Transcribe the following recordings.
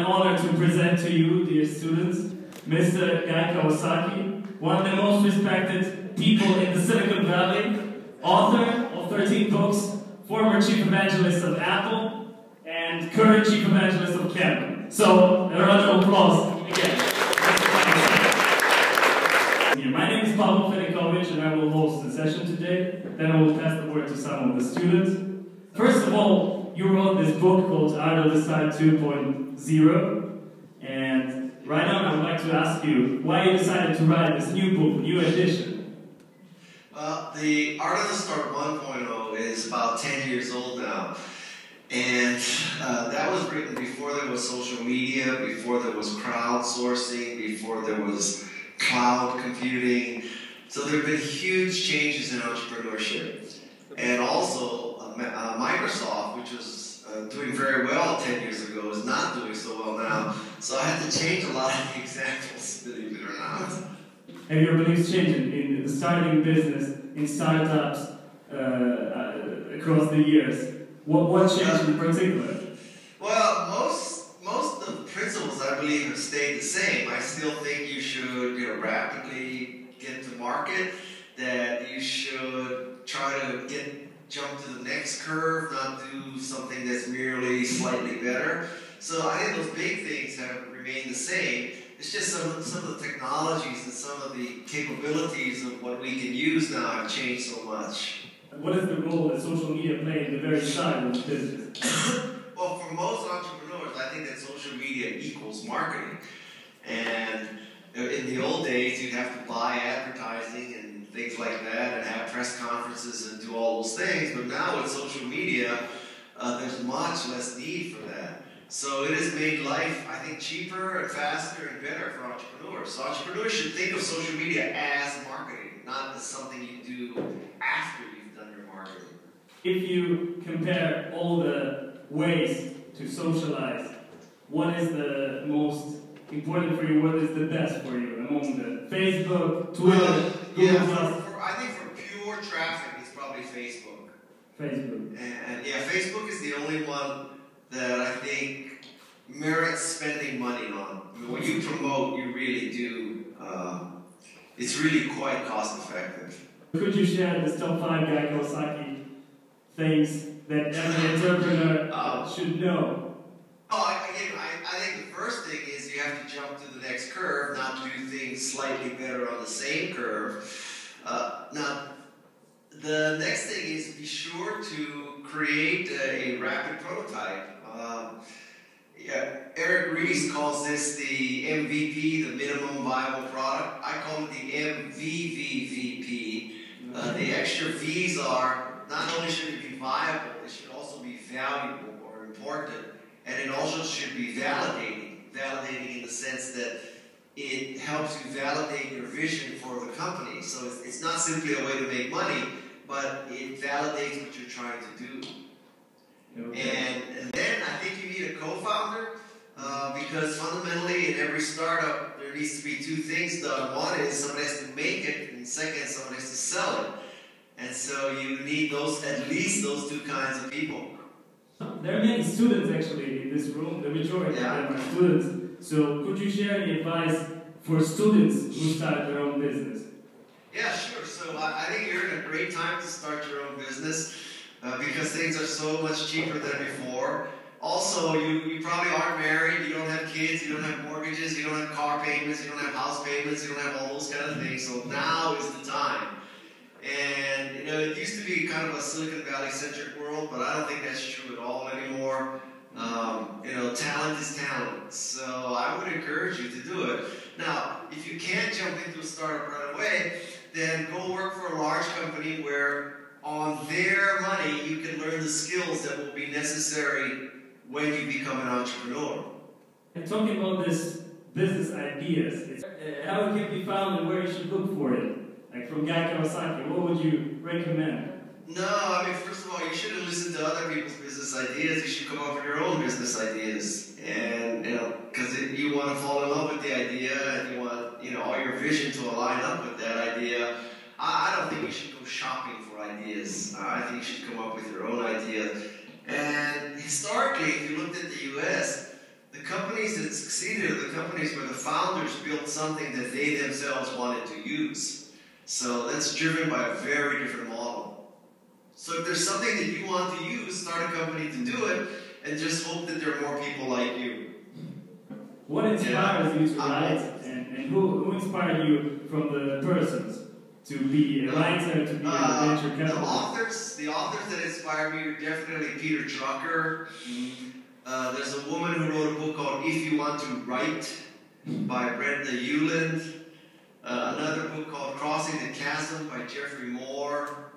an honor to present to you, dear students, Mr. Guy Kawasaki, one of the most respected people in the Silicon Valley, author of 13 books, former Chief Evangelist of Apple, and current Chief Evangelist of Canva. So, a round of applause again. My name is Pablo Fedikovic, and I will host the session today. Then I will pass the word to some of the students. First of all, you wrote this book called Art of the Start 2.0, and right now I would like to ask you why you decided to write this new book, new edition. Well, the Art of the Start 1.0 is about 10 years old now, and that was written before there was social media, before there was crowdsourcing, before there was cloud computing. So there have been huge changes in entrepreneurship. And also, Microsoft, which was doing very well 10 years ago, is not doing so well now. So I had to change a lot of the examples, believe it or not. Have your beliefs changed in the starting business, in startups, across the years? What changed in particular? Well, most of the principles, I believe, have stayed the same. I still think you should rapidly get to market, that you should try to jump to the next curve, not do something that's merely slightly better. So I think those big things have remained the same. It's just some of the technologies and some of the capabilities of what we can use now have changed so much. What is the role that social media play in the very start of the business? Well, for most entrepreneurs, I think that social media equals marketing. And in the old days, you'd have to buy advertising and things like that and have press conferences and do all those things. But now with social media, there's much less need for that. So it has made life, I think, cheaper and faster and better for entrepreneurs. So entrepreneurs should think of social media as marketing, not as something you do after you've done your marketing. If you compare all the ways to socialize, what is the most important for you? What is the best for you among the Facebook, Twitter, Google+? I think for pure traffic, it's probably Facebook. Facebook. And yeah, Facebook is the only one that I think merits spending money on. I mean, when you promote, you really do. It's really quite cost effective. Could you share the top 5 Guy Kawasaki things that every entrepreneur should know? I think the first thing is you have to jump to the next curve, not do things slightly better on the same curve. Now, the next thing is be sure to create a rapid prototype. Eric Ries calls this the MVP, the minimum viable product. I call it the MVVVP. The extra V's are not only should it be viable, it should also be valuable or important. And it also should be validating in the sense that it helps you validate your vision for the company. So it's not simply a way to make money, but it validates what you're trying to do. Okay. And then I think you need a co-founder because fundamentally in every startup there needs to be 2 things done. One is someone has to make it, and second, someone has to sell it. And so you need at least those 2 kinds of people. There are many students actually in this room, the majority of them are students. So could you share any advice for students who start their own business? Yeah, sure. So I think you're in a great time to start your own business because things are so much cheaper than before. Also, you probably aren't married, you don't have kids, you don't have mortgages, you don't have car payments, you don't have house payments, you don't have all those kind of things. So now is the time. And it used to be kind of a Silicon Valley-centric world, but I don't think that's true at all anymore. Talent is talent. So I would encourage you to do it. Now, if you can't jump into a startup right away, then go work for a large company where on their money you can learn the skills that will be necessary when you become an entrepreneur. And talking about this business ideas, how it can be found and where you should look for it. Like from Guy Kawasaki, what would you recommend? No, I mean, first of all, you shouldn't listen to other people's business ideas. You should come up with your own business ideas. And, because you want to fall in love with the idea and you want, all your vision to align up with that idea. I don't think you should go shopping for ideas. I think you should come up with your own idea. And historically, if you looked at the US, the companies that succeeded are the companies where the founders built something that they themselves wanted to use. So that's driven by a very different model. So if there's something that you want to use, start a company to do it, and just hope that there are more people like you. What inspires you to write, and who inspired you from the persons to be a writer, to be a venture capitalist? The authors that inspired me are definitely Peter Drucker. There's a woman who wrote a book called If You Want to Write by Brenda Hewland. Another book called Crossing the Chasm by Jeffrey Moore.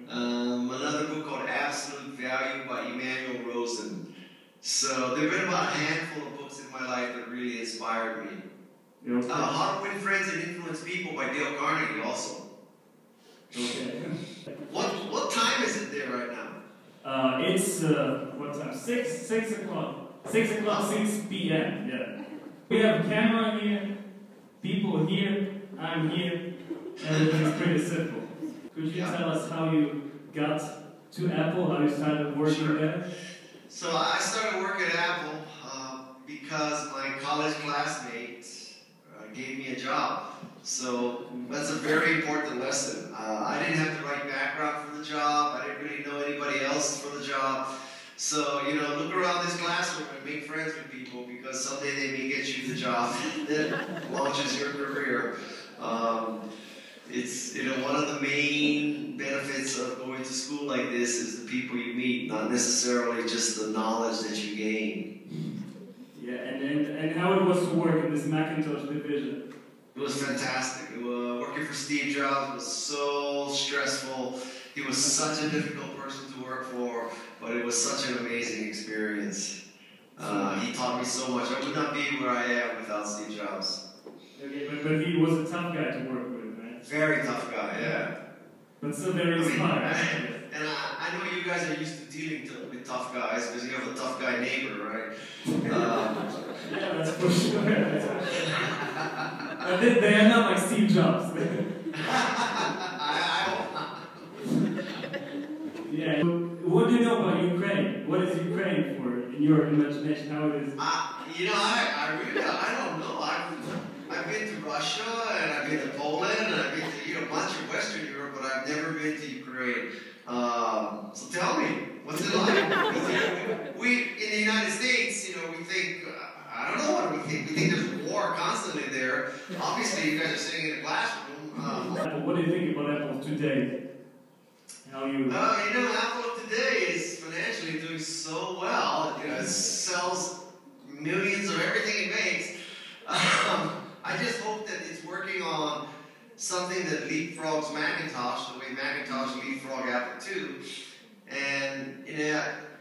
Another book called Absolute Value by Emmanuel Rosen. So there have been about a handful of books in my life that really inspired me. How to Win Friends and Influence People by Dale Carnegie also. Okay. What time is it there right now? It's, what time? 6 o'clock. 6 o'clock, 6 p.m. Yeah. We have a camera here, people here, I'm here. Everything's pretty simple. Could you tell us how you got to Apple, how you started working there? So I started working at Apple because my college classmate gave me a job. So that's a very important lesson. I didn't have the right background for the job. I didn't really know anybody else for the job. So, look around this classroom and make friends with people, because someday they may get you the job that launches your career. It's, one of the main benefits of going to school like this is the people you meet, not necessarily just the knowledge that you gain. Yeah, and how it was to work in this Macintosh division? It was fantastic. Working for Steve Jobs was so stressful. He was such a difficult person to work for, but it was such an amazing experience. He taught me so much. I would not be where I am without Steve Jobs. Okay, but he was a tough guy to work with, right? Very tough guy, yeah. But still very inspiring. And I know you guys are used to dealing with tough guys because you have a tough guy neighbor, right? Yeah, that's for sure. They are not like Steve Jobs. I hope not. Yeah. What do you know about Ukraine? What is Ukraine for in your imagination? How it is? I don't know. I've been to Russia, and I've been to Poland, and I've been to a bunch of Western Europe, but I've never been to Ukraine. So tell me, what's it like? We in the United States, we think, I don't know what we think. We think there's war constantly there. Obviously, you guys are sitting in a classroom. What do you think about Apple today? How you? Apple today is financially doing so well. It sells millions of everything it makes. I just hope that it's working on something that leapfrogs Macintosh, the way Macintosh leapfrogged Apple II. And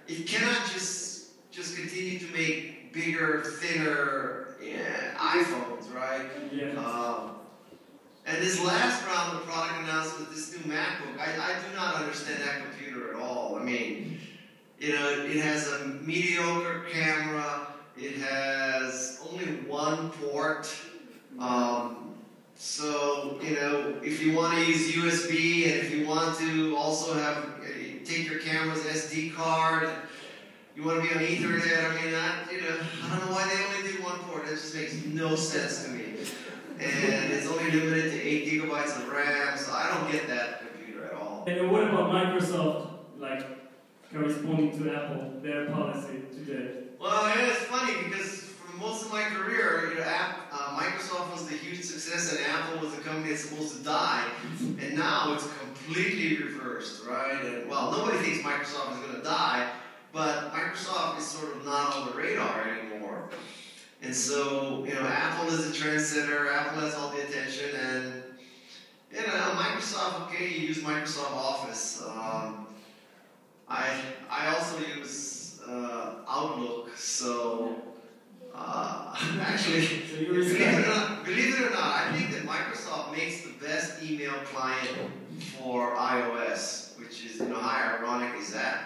it cannot just continue to make bigger, thinner iPhones, right? Yeah. And this last round of product announcement, this new MacBook, I do not understand that computer at all. I mean, it has a mediocre camera. It has only one port. So, if you want to use USB, and if you want to also take your camera's SD card, you want to be on Ethernet, I don't know why they only do one port. That just makes no sense to me. And it's only limited to 8 gigabytes of RAM, so I don't get that computer at all. And what about Microsoft, corresponding to Apple, their policy today? Well, it's funny because for most of my career, Microsoft was the huge success, and Apple was the company that's supposed to die. And now it's completely reversed, right? And nobody thinks Microsoft is going to die, but Microsoft is sort of not on the radar anymore. And so, Apple is the trendsetter. Apple has all the attention, and Microsoft. Okay, you use Microsoft Office. I also use Outlook. So actually, believe it or not, I think that Microsoft makes the best email client for iOS, which is how ironic is that?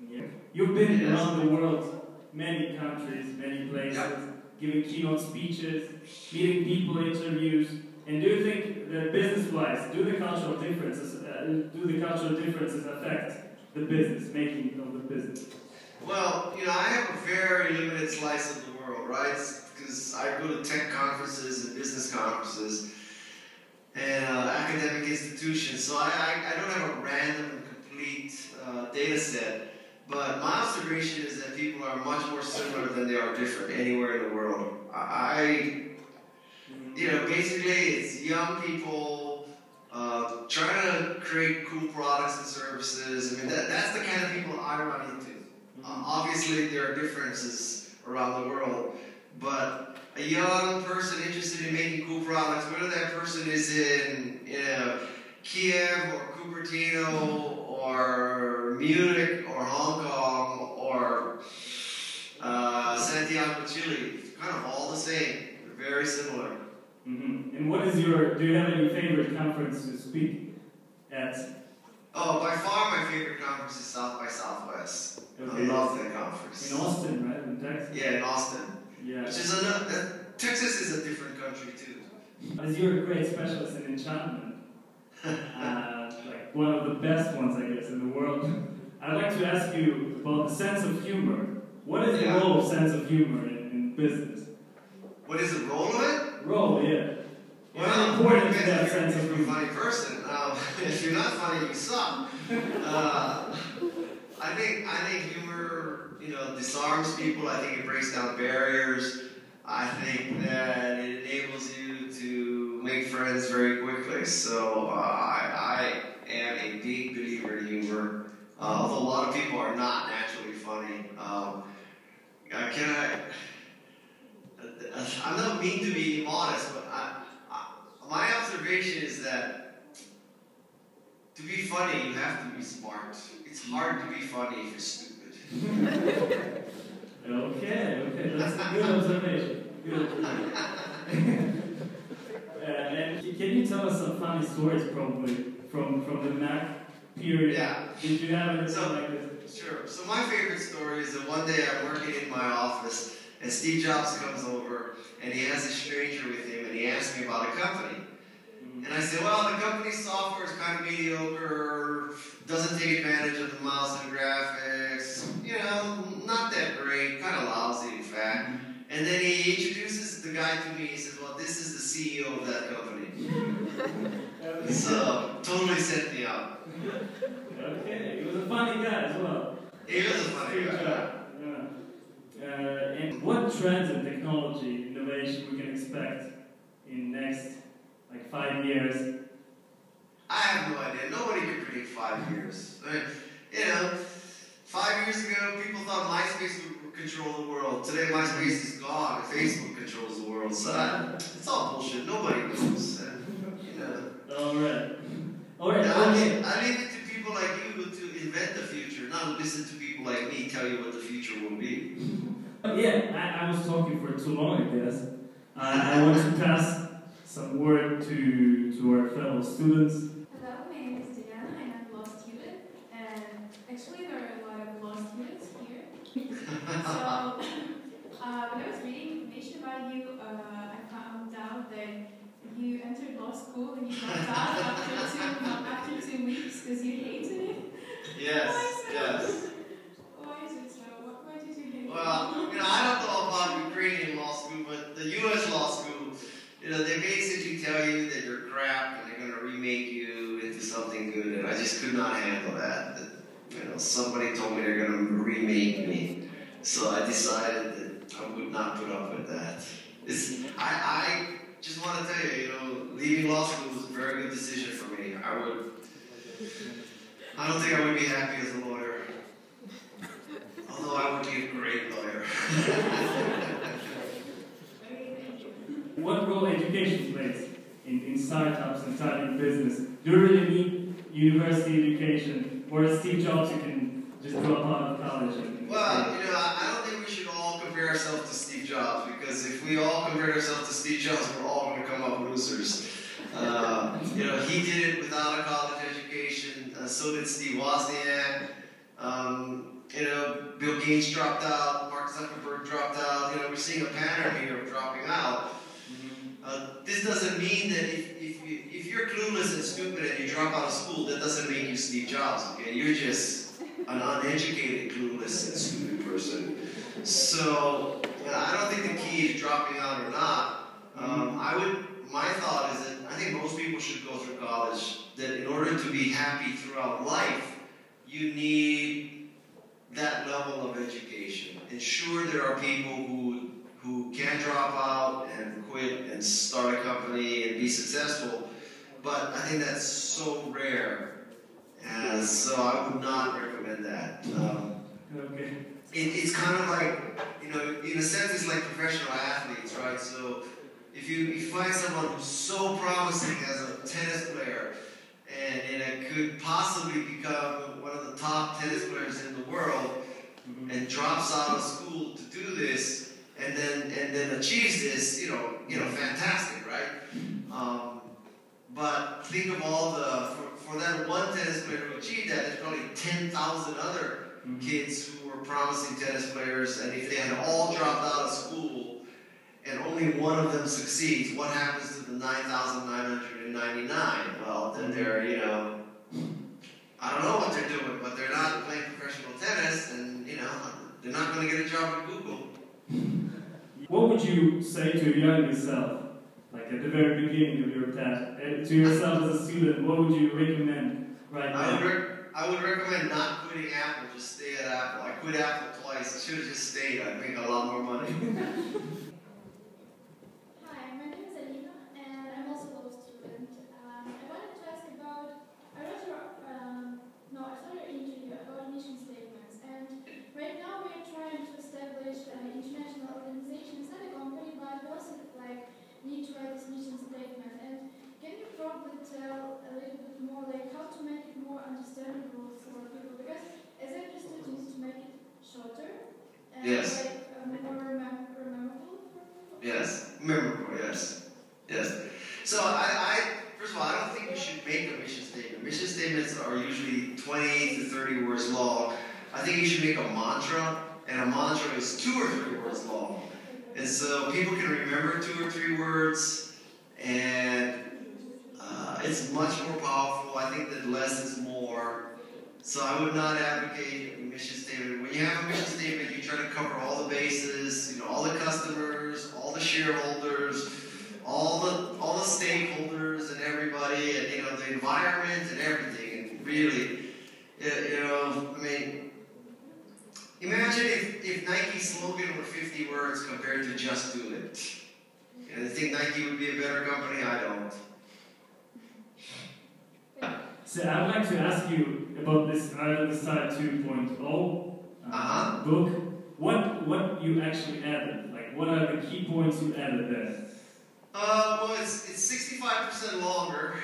Yeah. You've been around the world, many countries, many places. Yep. Giving keynote speeches, meeting people, interviews, and do you think that business-wise, do the cultural differences affect the business, making of the business? Well, I have a very limited slice of the world, right? Because I go to tech conferences and business conferences and academic institutions, so I don't have a random and complete data set, but my observation is that people are much more similar than they are different anywhere in the world. Basically it's young people trying to create cool products and services. I mean, that's the kind of people I run into. Obviously, there are differences around the world, but a young person interested in making cool products, whether that person is in Kiev or Cupertino or Munich or Hong Kong or Santiago, Chile, kind of all the same. They're very similar. Mm-hmm. And do you have any favorite conference to speak at? Oh, by far my favorite conference is South by Southwest. Okay. I love that conference. In Austin, right? In Texas? Yeah, in Austin. Yeah. Which is Texas is a different country too. As you're a great specialist in enchantment, like one of the best ones, I guess, in the world, I'd like to ask you about the sense of humor. What is the role of sense of humor in business? What is the role of it? Role, yeah. Well, important to that sense of humor. If humor. you're a funny person. If you're not funny, you suck. I think humor, disarms people. I think it breaks down barriers. I think that it enables you to make friends very quickly. So I am a big believer in humor. Although a lot of people are not naturally funny. I'm not mean to be modest, but my observation is that to be funny, you have to be smart. It's hard to be funny if you're stupid. Okay, that's a good observation. And can you tell us some funny stories, probably, from the Mac period? Yeah. Did you have anything like this? Sure. So my favorite story is that one day I'm working in my office, and Steve Jobs comes over, and he has a stranger with him, and he asks me about a company. And I said, well, the company's software is kind of mediocre, doesn't take advantage of the mouse and graphics, not that great, kind of lousy in fact. And then he introduces the guy to me, he says, well, this is the CEO of that company. So, totally set me up. Okay, he was a funny guy as well. He was a funny guy. And what trends in technology, innovation we can expect in next 5 years? I have no idea. Nobody can predict 5 years. 5 years ago, people thought MySpace would control the world. Today, MySpace is gone. Facebook controls the world. So it's all bullshit. Nobody knows. All right. Okay. I leave it to people like you to invent the future, not listen to people like me tell you what the future will be. Yeah, I was talking for too long, I guess. I want to pass some word to our fellow students. Hello, my name is Diana. I'm a law student, and actually there are a lot of law students here. So, when I was reading information about you, I found out that you entered law school and you dropped out after 2 weeks because you hated it. Yes. Why is it so? Why did you hate it? Well, I don't know about Ukrainian law school, but the U.S. law school, they basically tell you that you're crap and they're going to remake you into something good, and I just could not handle that. Somebody told me they're going to remake me, so I decided that I would not put up with that. I just want to tell you, leaving law school was a very good decision for me. I don't think I would be happy as a lawyer, although I would be a great lawyer. What role education plays in startups and starting business? Do you really need university education, or as Steve Jobs, you can just drop out of college? Well, I don't think we should all compare ourselves to Steve Jobs, because if we all compare ourselves to Steve Jobs, we're all going to come up losers. He did it without a college education. So did Steve Wozniak. Bill Gates dropped out. Mark Zuckerberg dropped out. We're seeing a pattern here of dropping out. This doesn't mean that if you're clueless and stupid and you drop out of school, that doesn't make you Steve Jobs. Okay, you're just an uneducated, clueless, and stupid person. So I don't think the key is dropping out or not. My thought is that I think most people should go through college, that in order to be happy throughout life, you need that level of education. And sure, there are people who can drop out and quit and start a company and be successful, but I think that's so rare. And so I would not recommend that. Okay. It's kind of like, you know, in a sense, it's like professional athletes, right? So if you find someone who's so promising as a tennis player and could possibly become one of the top tennis players in the world and drops out of school to do this and then achieves this, you know, fantastic, right? But think of all for that one tennis player to achieve that, there's probably 10,000 other kids who were promising tennis players, and if they had all dropped out of school and only one of them succeeds, what happens to the 9,999? Well, then they're, you know, I don't know what they're doing, but they're not playing professional tennis, and, you know, they're not going to get a job at Google. What would you say to your younger self, like at the very beginning of your path, to yourself as a student? What would you recommend right now? I would recommend not quitting Apple, just stay at Apple. I quit Apple twice. I should have just stayed. I'd make a lot more money. Hi, my name is Alina, and I'm also a law student. I wanted to ask about, I saw your interview about mission statements, and right now we're trying to establish an international organization. It's not a company, but we also need to write this mission statement. And can you probably tell a little bit more, how to make it more understandable for people? Because as I understood, you need to make it shorter and yes. More memorable for people. Yes, memorable. Yes. So first of all, I don't think you should make a mission statement. Mission statements are usually 20 to 30 words long. I think you should make a mantra, and a mantra is 2 or 3 words long. And so people can remember 2 or 3 words, and it's much more powerful. I think that less is more. So I would not advocate a mission statement. When you have a mission statement, you try to cover all the bases, you know, all the customers, all the shareholders, all the stakeholders and everybody, and, you know, the environment and everything. And really, you know, I mean, imagine if Nike's slogan were 50 words compared to just do it. And I think Nike would be a better company. I don't. So I'd like to ask you about this Art of the Side 2.0 book. What you actually added? Like, what are the key points you added there? Well, it's 65% longer,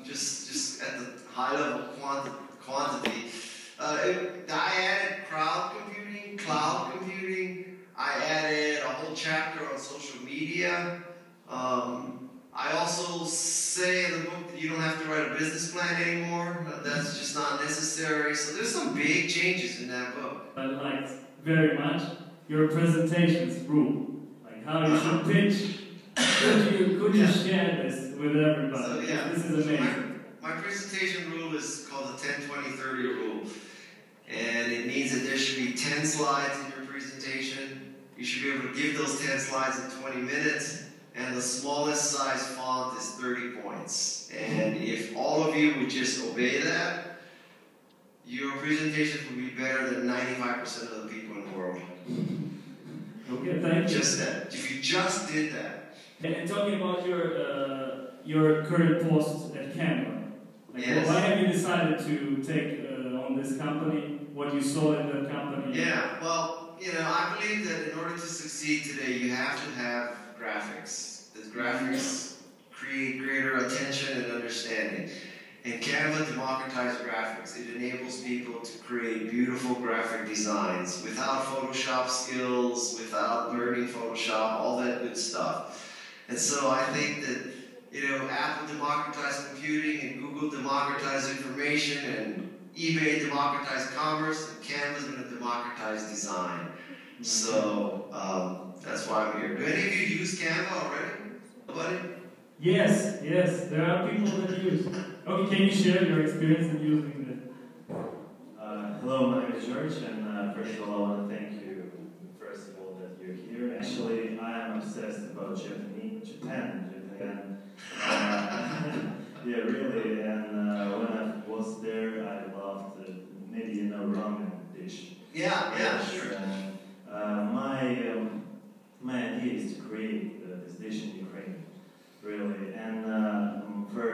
just at the high level quantity. I added cloud computing. I added a whole chapter on social media. I also say in the book that you don't have to write a business plan anymore. That's just not necessary. So there's some big changes in that book. I liked very much your presentations rule, like how you should pitch. Could you share this with everybody? So, yeah. This is amazing. My presentation rule is called the 10-20-30 rule. And it means that there should be 10 slides in your presentation. You should be able to give those 10 slides in 20 minutes. And the smallest size font is 30 points. And if all of you would just obey that, your presentations would be better than 95% of the people in the world. Okay, thank you. Just that. If you just did that. And talking about your current post at Canva, Yes. Why have you decided to take on this company? What you saw in the company? Yeah, well, you know, I believe that in order to succeed today, you have to have graphics. The graphics create greater attention and understanding. And Canva democratized graphics. It enables people to create beautiful graphic designs without Photoshop skills, without learning Photoshop, all that good stuff. And so I think that, you know, Apple democratized computing, and Google democratized information, and eBay democratized commerce, and Canva's going to democratize design. So that's why I'm here. Do any of you use Canva already? Nobody? Yes, there are people that use. Okay, can you share your experience in using it? Hello, my name is George, and first of all, I want to thank you, first of all, that you're here obsessed about Japan. Yeah, really. And when I was there, I loved maybe ramen dish. Yeah, sure. My idea is to create this dish in Ukraine, really. And for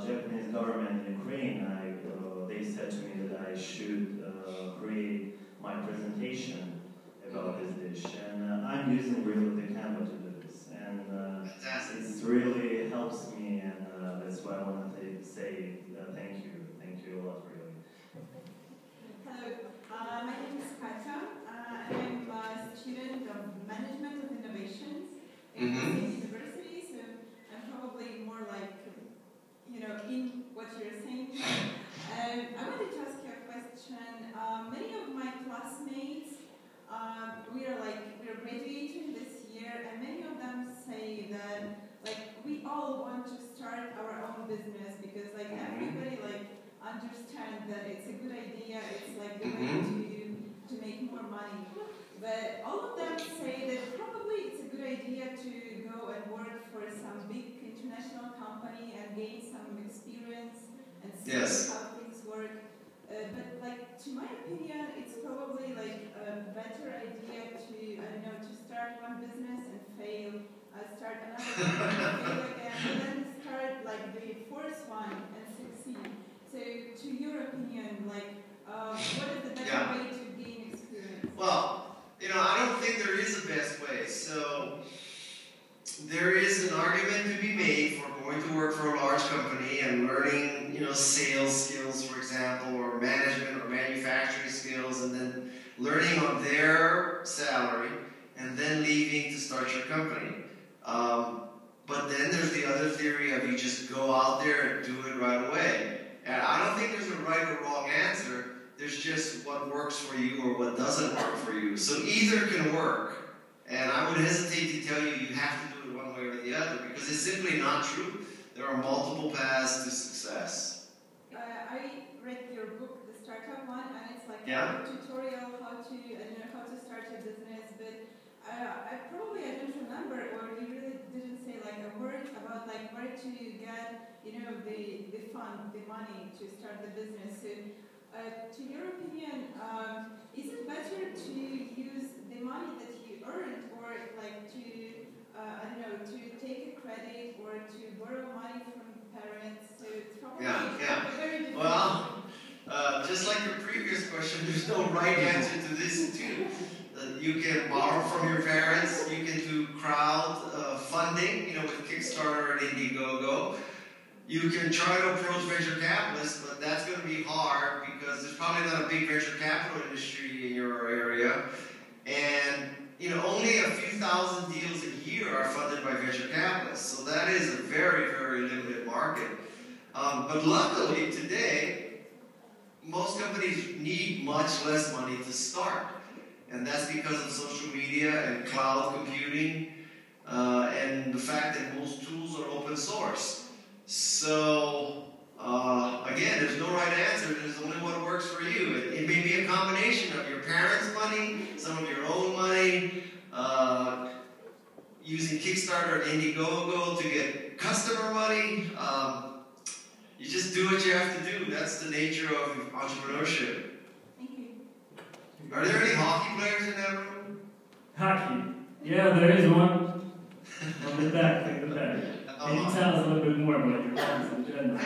Japanese government in Ukraine, they said to me that I should create my presentation about this dish. And I'm using really the Canva to do this. And it really helps me, and that's why I want to say thank you. Thank you a lot, really. Hello, my name is Katya. I'm a student of Management of Innovations in State University, so I'm probably more like, in what you're saying. I wanted to ask you a question. Many of my classmates, we are graduating this year, and many of them say that we all want to start our own business because everybody understand that it's a good idea, it's the way to make more money. But all of them say that probably it's a good idea to go and work for some big international company and gain some experience and see how things work. But to my opinion, it's probably a better idea to start one business and fail, start another one and fail again, and then start the fourth one and succeed. So, to your opinion, what is the better way to gain experience? Well, I don't think there is a best way. So, there is an argument to be made for going to work for a large company and learning, sales skills, for example, or management or manufacturing skills, and then learning on their salary, and then leaving to start your company. But then there's the other theory of you just go out there and do it right away. And I don't think there's a right or wrong answer. There's just what works for you or what doesn't work for you. So either can work. And I would hesitate to tell you you have to do it one way or the other because it's simply not true. There are multiple paths to success. I read your book, the startup one, and it's a tutorial how to start a business. But I don't remember, or you really didn't say a word about where to get the fund, the money to start the business. So, to your opinion, is it better to use the money that you earned, or to take a credit or to borrow money from parents? So it's probably very different. Well, just like your previous question, there's no right answer to this too. You can borrow from your parents. You can do crowd funding, with Kickstarter and Indiegogo. You can try to approach venture capitalists, but that's going to be hard because there's probably not a big venture capital industry in your area. And, only a few thousand deals a year are funded by venture capitalists. So that is a very, very limited market. But luckily, today, most companies need much less money to start. And that's because of social media and cloud computing and the fact that most tools are open source. So, again, there's no right answer. There's only what works for you. It may be a combination of your parents' money, some of your own money, using Kickstarter and Indiegogo to get customer money. You just do what you have to do. That's the nature of entrepreneurship. Thank you. Are there any hockey players in that room? Hockey. Yeah, there is one. On the back, Can you tell us a little bit more about your hobbies in general? I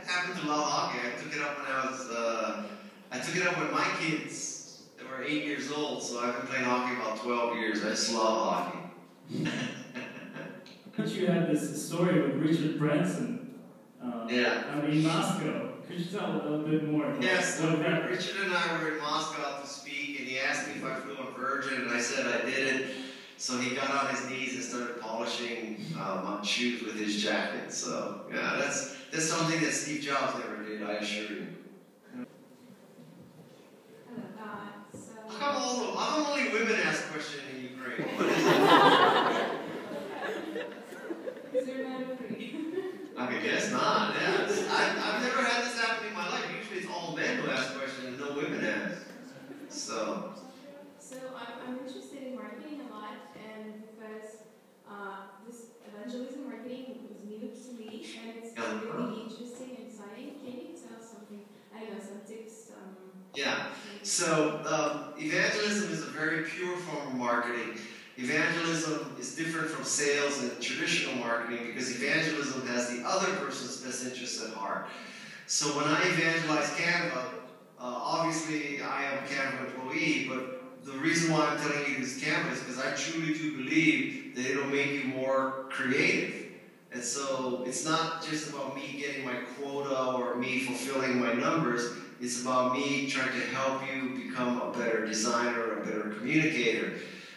happen to love hockey. I took it up when my kids were 8 years old, so I've been playing hockey about 12 years. I just love hockey. You had this story with Richard Branson. In Moscow. Could you tell a little bit more about Yes, that? Richard and I were in Moscow to speak, and he asked me if I flew on Virgin, and I said I didn't. So he got on his knees and started polishing my shoes with his jacket. So, yeah, that's something that Steve Jobs never did, I assure you. How come only women ask questions in Ukraine? What is it? Is there men free? I guess not, yeah. I've never had this happen in my life. Usually it's all men who ask questions and no women ask. So I'm interested in marketing a lot, and because So evangelism is a very pure form of marketing. Evangelism is different from sales and traditional marketing because evangelism has the other person's best interests at heart. So when I evangelize Canva, obviously I am a Canva employee, but the reason why I'm telling you to use Canva is because I truly do believe that it'll make you more creative. And so it's not just about me getting my quota or me fulfilling my numbers. It's about me trying to help you become a better designer, a better communicator.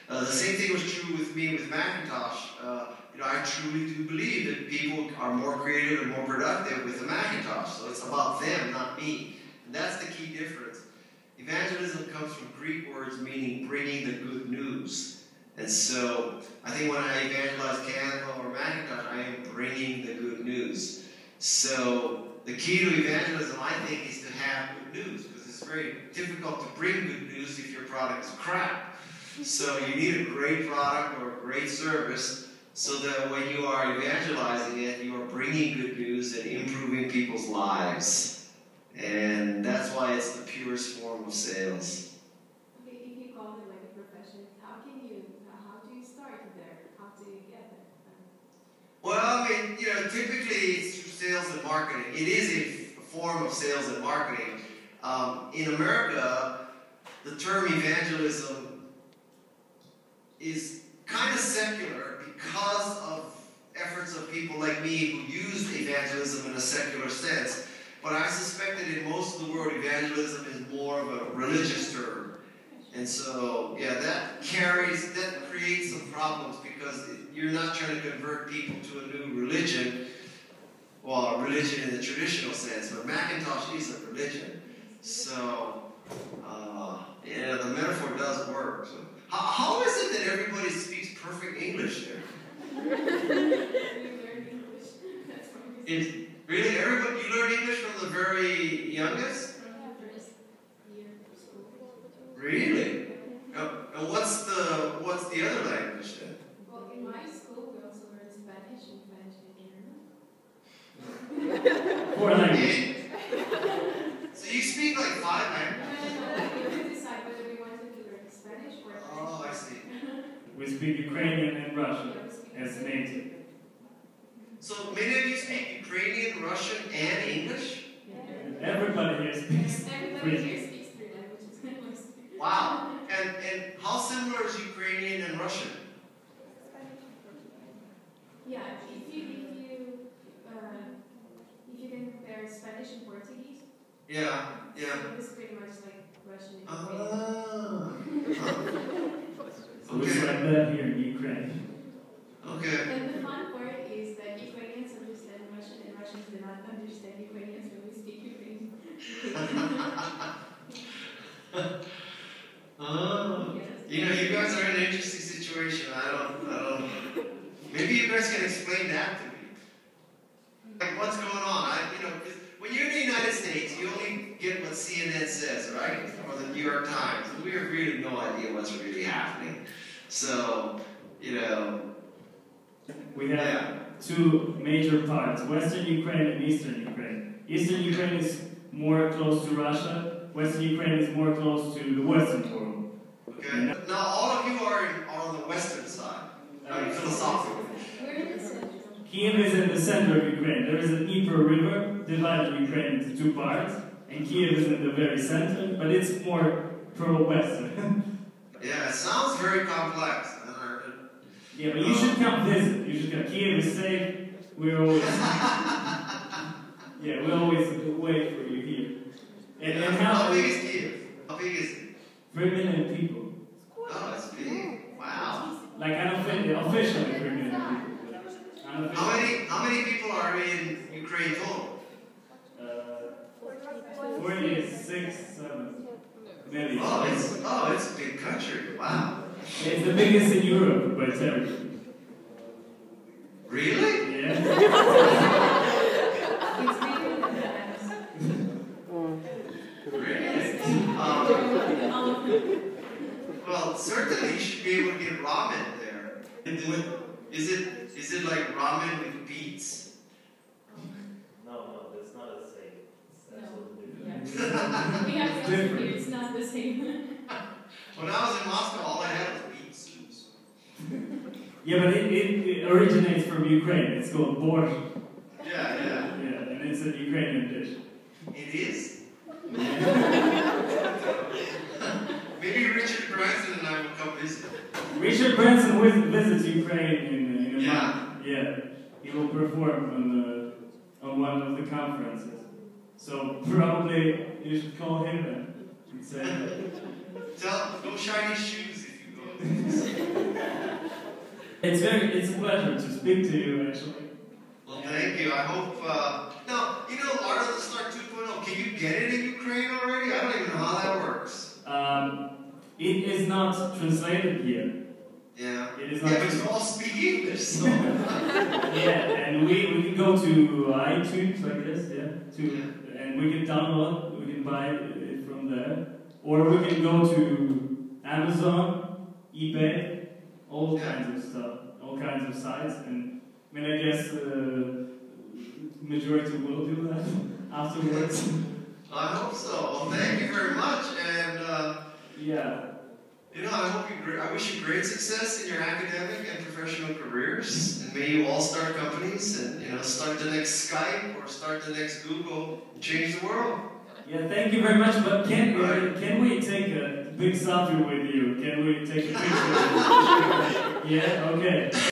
The same thing was true with me with Macintosh. I truly do believe that people are more creative and more productive with the Macintosh. So it's about them, not me. And that's the key difference. Evangelism comes from Greek words meaning bringing the good news. And so I think when I evangelize Canva or Macintosh, I am bringing the good news. So the key to evangelism, I think, is to have good news, because it's very difficult to bring good news if your product is crap. So you need a great product or a great service so that when you are evangelizing it, you are bringing good news and improving people's lives. And that's why it's the purest form of sales. Okay, if you call it like a profession, how do you start there? How do you get there? Well, I mean, typically it's through sales and marketing. It is a form of sales and marketing. In America, the term evangelism is kind of secular because of efforts of people like me who used evangelism in a secular sense. But I suspect that in most of the world, evangelism is more of a religious term. And so, yeah, that creates some problems because you're not trying to convert people to a new religion. Well, a religion in the traditional sense, but Macintosh is a religion. So, the metaphor does work. So, how is it that everybody speaks perfect English there? Really, everybody, you learn English from the very youngest? From the first year of school. Really? And what's the other language then? Well, in my school, we also learned Spanish and French and German. 4 languages. So you speak like 5 languages? No, we decide whether we wanted to learn Spanish or French. Oh, I see. We speak Ukrainian and Russian as native. So many of you speak Ukrainian, Russian, and English? Yeah. Everybody here speaks Everybody three. here speaks 3 languages. Wow. And how similar is Ukrainian and Russian? Yeah, if you can compare Spanish and Portuguese, Yeah. it's pretty much like Russian and Ukrainian. So it's like that here in Ukraine. Okay. And the fun part is that Ukrainians understand Russian and Russians do not understand Ukrainians when we speak Ukrainian. You guys are in an interesting situation. I don't. Maybe you guys can explain that to me. Like, what's going on? When you're in the United States, you only get what CNN says, right? Or the New York Times. We have really no idea what's really happening. So, We have 2 major parts, Western Ukraine and Eastern Ukraine. Eastern Ukraine is more close to Russia. Western Ukraine is more close to the Western world. Okay. Now, all of you are on the Western side, philosophically. We're in the center. Kiev is in the center of Ukraine. There is a Dnieper River dividing Ukraine into 2 parts, and Kiev is in the very center, but it's more pro-Western. Yeah, it sounds very complex. Yeah, but you should come visit. You should come. Kiev is safe. We're always we always wait for you here. And how big is Kiev? How big is it? 3 million people. Oh, that's big. Wow. Like officially 3 million people. How many people are in Ukraine total? 46, 7 million. Oh, it's a big country. Wow. It's the biggest in Europe by territory. Really? Yeah. It's bigger than the US. Really? Well, certainly you should be able to get ramen there. Is it like ramen with beets? No, that's not the same. It's absolutely Yeah. different. We have to different. here, it's not the same. When I was in Moscow, all I had was beets. Yeah, but it originates from Ukraine. It's called borscht. Yeah, yeah. Yeah, and it's a Ukrainian dish. It is? Maybe Richard Branson and I will come visit. Richard Branson visits Ukraine in a Yeah. month. Yeah, he will perform on one of the conferences. So probably you should call him then and say, Go shiny shoes if you go. it's a pleasure to speak to you actually. Well, thank you. I hope. Now, you know, Art of the Start 2.0. Can you get it in Ukraine already? I don't even know how that works. It is not translated here. Yeah. It is not. Yeah, but you all speak English, so. Yeah, and we can go to iTunes, I guess, and we can download, we can buy it from there, or we can go to Amazon, eBay, all kinds of stuff, all kinds of sites, and I mean, I guess majority will do that afterwards. I hope so. Well, thank you very much, and yeah. you know, I wish you great success in your academic and professional careers, and may you all start companies, and you know, start the next Skype or start the next Google, and change the world. Yeah, thank you very much. But can we take a big selfie with you? Can we take a picture? Yeah, okay.